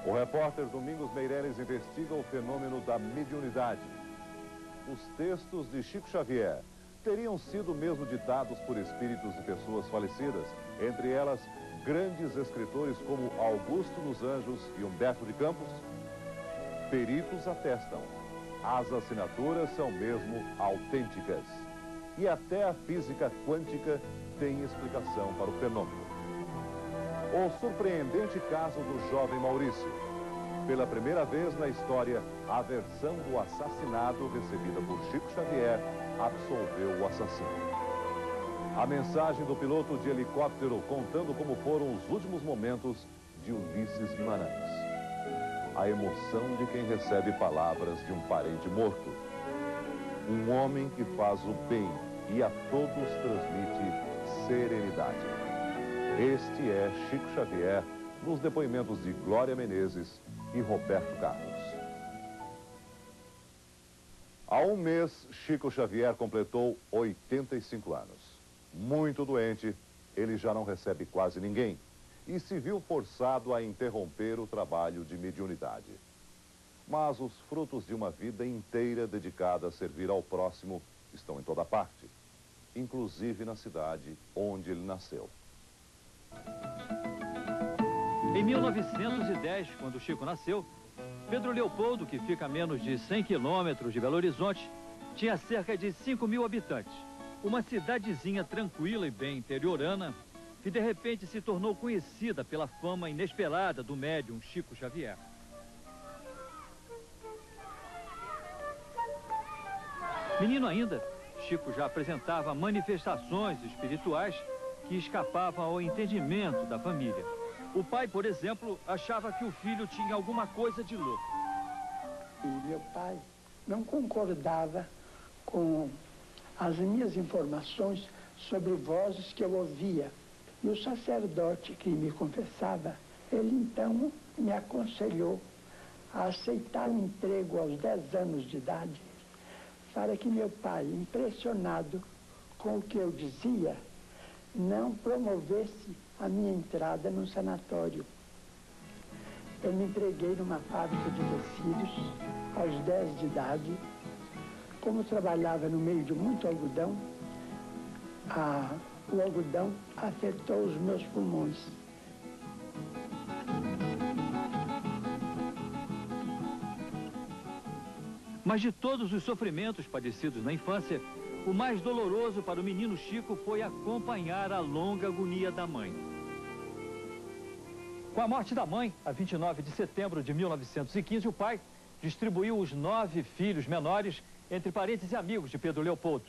O repórter Domingos Meireles investiga o fenômeno da mediunidade. Os textos de Chico Xavier teriam sido mesmo ditados por espíritos de pessoas falecidas, entre elas grandes escritores como Augusto dos Anjos e Humberto de Campos? Peritos atestam. As assinaturas são mesmo autênticas. E até a física quântica tem explicação para o fenômeno. O surpreendente caso do jovem Maurício. Pela primeira vez na história, a versão do assassinato recebida por Chico Xavier absolveu o assassino. A mensagem do piloto de helicóptero contando como foram os últimos momentos de Ulisses Guimarães. A emoção de quem recebe palavras de um parente morto. Um homem que faz o bem e a todos transmite serenidade. Este é Chico Xavier nos depoimentos de Glória Menezes e Roberto Carlos. Há um mês, Chico Xavier completou 85 anos. Muito doente, ele já não recebe quase ninguém e se viu forçado a interromper o trabalho de mediunidade. Mas os frutos de uma vida inteira dedicada a servir ao próximo estão em toda parte, inclusive na cidade onde ele nasceu. Em 1910, quando Chico nasceu, Pedro Leopoldo, que fica a menos de 100 quilômetros de Belo Horizonte, tinha cerca de 5.000 habitantes. Uma cidadezinha tranquila e bem interiorana, que de repente se tornou conhecida pela fama inesperada do médium Chico Xavier. Menino ainda, Chico já apresentava manifestações espirituais que escapavam ao entendimento da família. O pai, por exemplo, achava que o filho tinha alguma coisa de louco. E meu pai não concordava com as minhas informações sobre vozes que eu ouvia. E o sacerdote que me confessava, ele então me aconselhou a aceitar um emprego aos 10 anos de idade, para que meu pai, impressionado com o que eu dizia, não promovesse a minha entrada num sanatório. Eu me empreguei numa fábrica de tecidos aos 10 de idade. Como trabalhava no meio de muito algodão, o algodão afetou os meus pulmões. Mas de todos os sofrimentos padecidos na infância, o mais doloroso para o menino Chico foi acompanhar a longa agonia da mãe. Com a morte da mãe, a 29 de setembro de 1915, o pai distribuiu os 9 filhos menores entre parentes e amigos de Pedro Leopoldo.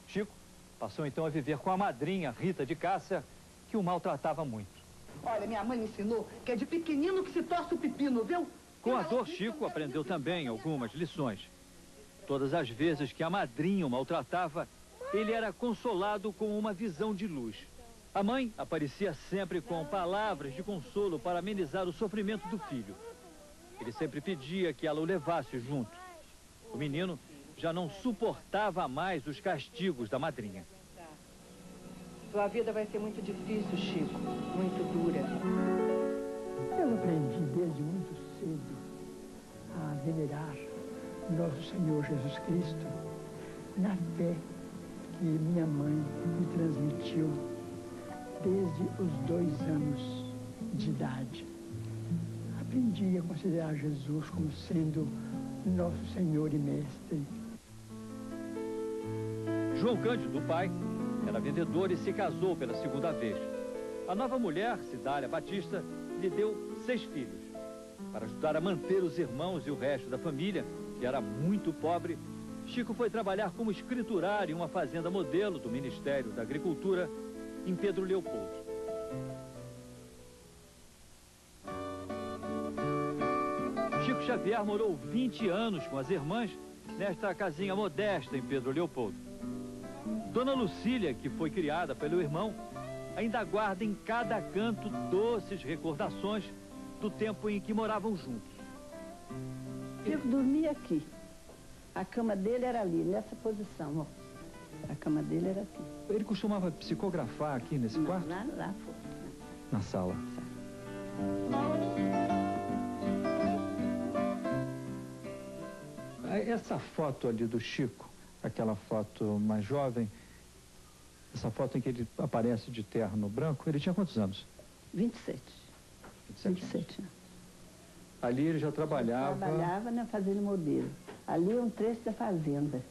Chico passou então a viver com a madrinha Rita de Cássia, que o maltratava muito. Olha, minha mãe me ensinou que é de pequenino que se torce o pepino, viu? Com a dor, Chico aprendeu também algumas lições. Todas as vezes que a madrinha o maltratava, ele era consolado com uma visão de luz. A mãe aparecia sempre com palavras de consolo para amenizar o sofrimento do filho. Ele sempre pedia que ela o levasse junto. O menino já não suportava mais os castigos da madrinha. Sua vida vai ser muito difícil, Chico. Muito dura. Eu aprendi desde muito cedo a venerar Nosso Senhor Jesus Cristo na fé que minha mãe me transmitiu desde os 2 anos de idade. Aprendi a considerar Jesus como sendo nosso Senhor e Mestre. João Cândido, o pai, era vendedor e se casou pela segunda vez. A nova mulher, Cidália Batista, lhe deu 6 filhos. Para ajudar a manter os irmãos e o resto da família, que era muito pobre, Chico foi trabalhar como escriturário em uma fazenda modelo do Ministério da Agricultura, em Pedro Leopoldo. Chico Xavier morou 20 anos com as irmãs nesta casinha modesta em Pedro Leopoldo. Dona Lucília, que foi criada pelo irmão, ainda guarda em cada canto doces recordações do tempo em que moravam juntos. Chico dormia aqui. A cama dele era ali, nessa posição, ó. A cama dele era aqui. Ele costumava psicografar aqui nesse quarto? Lá foi. Na sala. Essa foto ali do Chico, aquela foto mais jovem, essa foto em que ele aparece de terno branco, ele tinha quantos anos? 27. 27 anos. Ali ele já trabalhava... Trabalhava na Fazenda Modelo. Ali é um trecho da fazenda.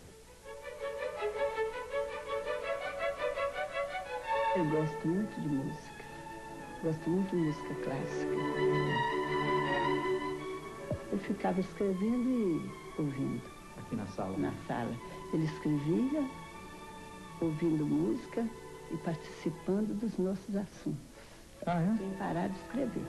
Eu gosto muito de música. Gosto muito de música clássica. Eu ficava escrevendo e ouvindo. Aqui na sala? Na sala. Ele escrevia, ouvindo música e participando dos nossos assuntos. Ah, é? Sem parar de escrever.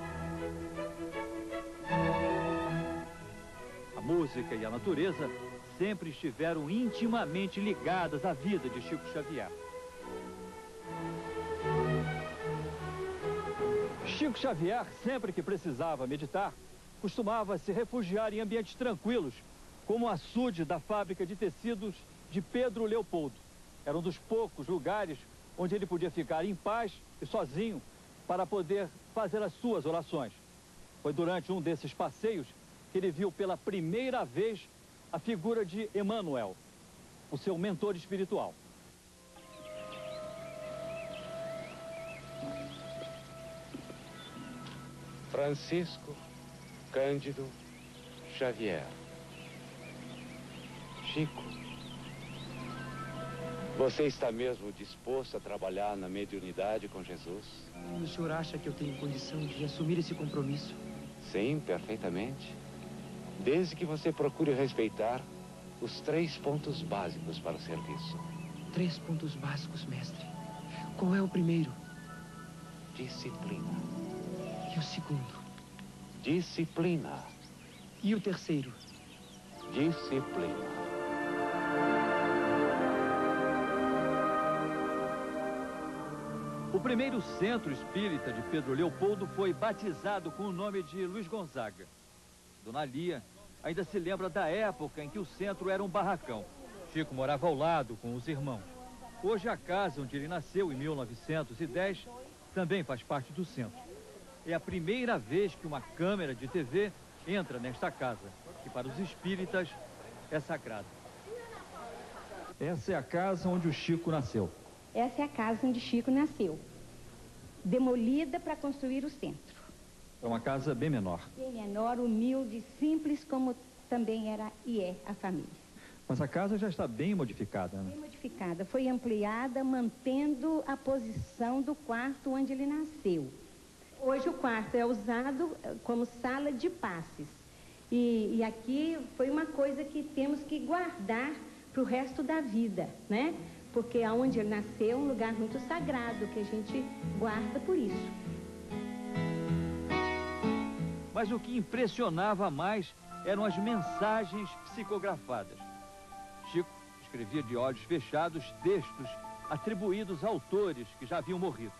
A música e a natureza sempre estiveram intimamente ligadas à vida de Chico Xavier. Chico Xavier, sempre que precisava meditar, costumava se refugiar em ambientes tranquilos, como o açude da fábrica de tecidos de Pedro Leopoldo. Era um dos poucos lugares onde ele podia ficar em paz e sozinho para poder fazer as suas orações. Foi durante um desses passeios que ele viu pela primeira vez a figura de Emmanuel, o seu mentor espiritual. Francisco Cândido Xavier. Chico, você está mesmo disposto a trabalhar na mediunidade com Jesus? O senhor acha que eu tenho condição de assumir esse compromisso? Sim, perfeitamente. Desde que você procure respeitar os 3 pontos básicos para o serviço. 3 pontos básicos, mestre. Qual é o primeiro? Disciplina. E o segundo? Disciplina. E o terceiro? Disciplina. O primeiro centro espírita de Pedro Leopoldo foi batizado com o nome de Luiz Gonzaga. Dona Lia ainda se lembra da época em que o centro era um barracão. Chico morava ao lado com os irmãos. Hoje a casa onde ele nasceu, em 1910, também faz parte do centro. É a primeira vez que uma câmera de TV entra nesta casa, que para os espíritas é sagrada. Essa é a casa onde o Chico nasceu. Essa é a casa onde Chico nasceu, demolida para construir o centro. É uma casa bem menor. Bem menor, humilde, simples, como também era e é a família. Mas a casa já está bem modificada, né? Bem modificada. Foi ampliada, mantendo a posição do quarto onde ele nasceu. Hoje o quarto é usado como sala de passes. E aqui foi uma coisa que temos que guardar para o resto da vida, né? Porque aonde ele nasceu é um lugar muito sagrado, que a gente guarda por isso. Mas o que impressionava mais eram as mensagens psicografadas. Chico escrevia de olhos fechados textos atribuídos a autores que já haviam morrido.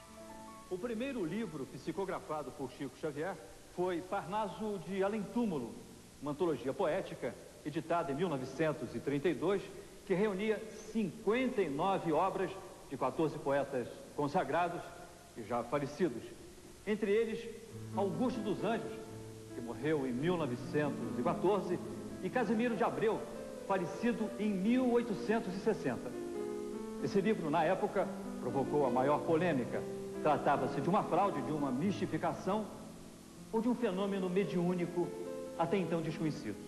O primeiro livro psicografado por Chico Xavier foi Parnaso de Além Túmulo, uma antologia poética editada em 1932, que reunia 59 obras de 14 poetas consagrados e já falecidos. Entre eles, Augusto dos Anjos, que morreu em 1914, e Casimiro de Abreu, falecido em 1860. Esse livro, na época, provocou a maior polêmica. Tratava-se de uma fraude, de uma mistificação ou de um fenômeno mediúnico até então desconhecido.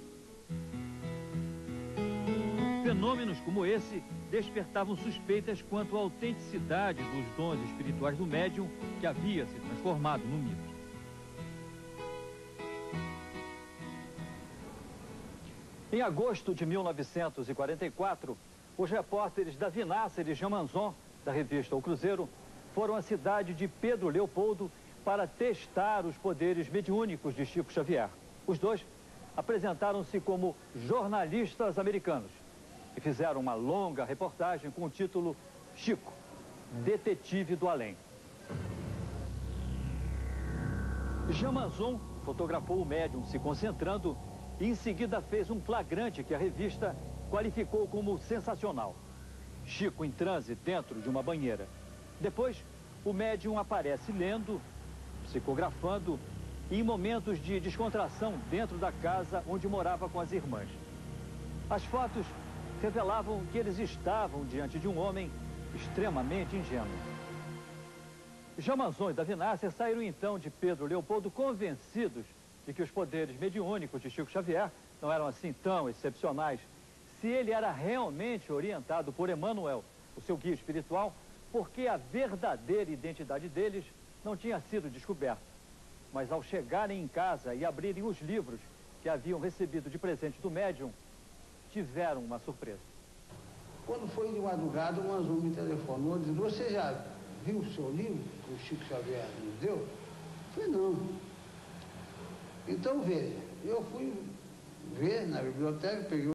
Fenômenos como esse despertavam suspeitas quanto à autenticidade dos dons espirituais do médium que havia se transformado no mito. Em agosto de 1944, os repórteres da Vinasser e Jamanzon, da revista O Cruzeiro, foram à cidade de Pedro Leopoldo para testar os poderes mediúnicos de Chico Xavier. Os dois apresentaram-se como jornalistas americanos e fizeram uma longa reportagem com o título Chico, Detetive do Além. Jamanzon fotografou o médium se concentrando e em seguida fez um flagrante que a revista qualificou como sensacional. Chico em transe dentro de uma banheira. Depois, o médium aparece lendo, psicografando e em momentos de descontração dentro da casa onde morava com as irmãs. As fotos revelavam que eles estavam diante de um homem extremamente ingênuo. Jamanzon e Davi Nasser saíram então de Pedro Leopoldo convencidos de que os poderes mediúnicos de Chico Xavier não eram assim tão excepcionais. Se ele era realmente orientado por Emmanuel, o seu guia espiritual, porque a verdadeira identidade deles não tinha sido descoberta. Mas ao chegarem em casa e abrirem os livros que haviam recebido de presente do médium, tiveram uma surpresa. Quando foi de madrugada, o Manzon me telefonou e disse: você já viu o seu livro que o Chico Xavier nos deu? Eu falei: não. Então veja, eu fui ver na biblioteca, peguei